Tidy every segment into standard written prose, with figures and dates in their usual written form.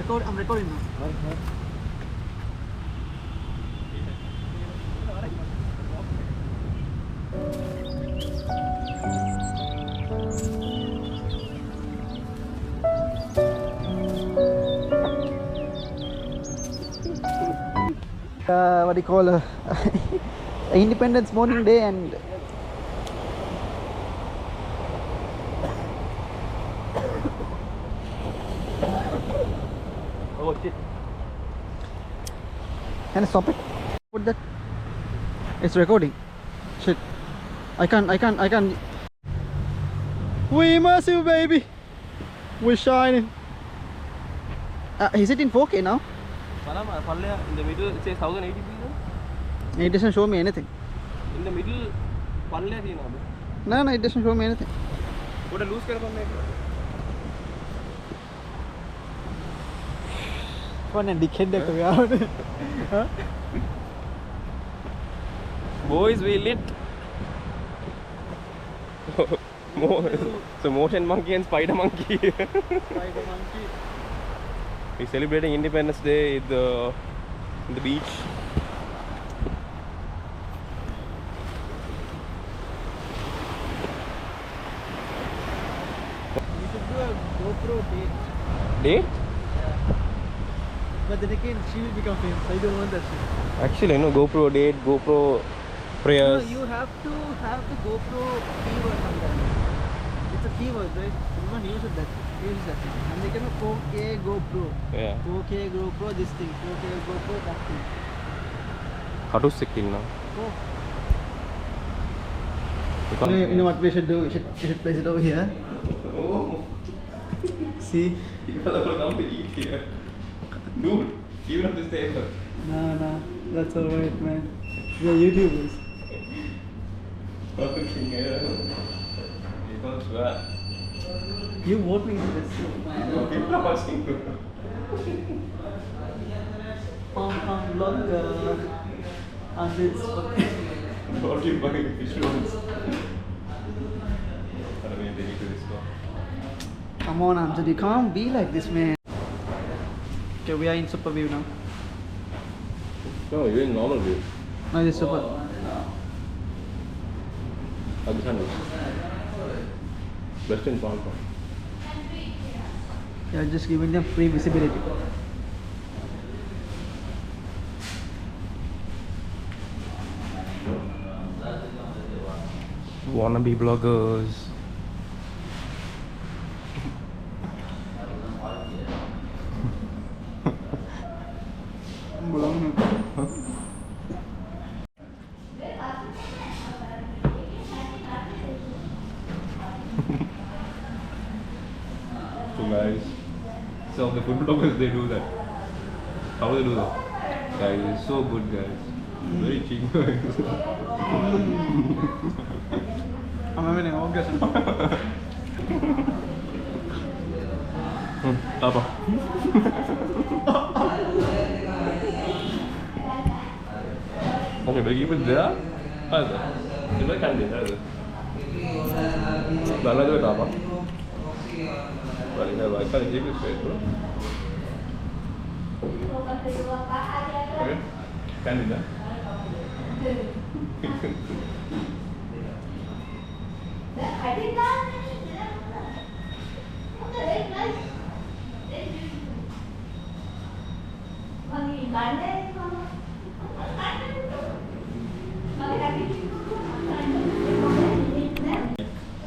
I'm recording now. What do you call a Independence morning day, and oh shit. Can I stop it? Put that. It's recording. Shit. I can't. We massive, baby. We're shining. Is it in 4K now? In the middle it says 1080p. It doesn't show me anything. In the middle, No, it doesn't show me anything. What a loose Fun and dickhead. Huh? Boys, we lit. So motion monkey and spider monkey. We're celebrating Independence Day in the beach. We should do a GoPro date. Date? But then again, she will become famous. I don't want that shit. Actually, no, GoPro date, GoPro prayers. No, you have to have the GoPro keyword on that. It's a keyword, right? Everyone uses that. And they can 4K GoPro. Yeah. 4K GoPro this thing. 4K GoPro that thing. How to stick in now? Oh. You know what we should do? We should place it over here. Oh. See? People are going to come to eat here. Dude, even on this table. No, that's alright, man. We are YouTubers. You vote me into this. People are watching. Vlog on this. What you buying fish rolls? Come on, Amjad, you can't be like this, man. Okay, we are in super view now. No, you're in normal view. No, this is super. Western Palm. Yeah, just giving them free visibility. Wannabe bloggers. So guys, some of the food bloggers, they do that. How do they do that? Guys, it's so good, guys. Very cheap, guys. I'm having an orgasm. Tapa. Okay, but keep it there. How's that? You know, I can't do that. Dala do tapa. Well, I can't keep it straight, bro. Okay, can do that.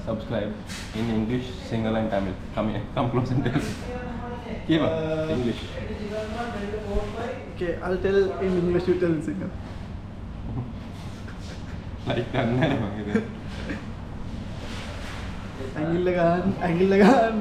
Subscribe in English, Sinhala and Tamil. Come here, come close and tell. Give up English. Okay, I'll tell in English, you tell in Sinhala. Like that, Angle lagaan.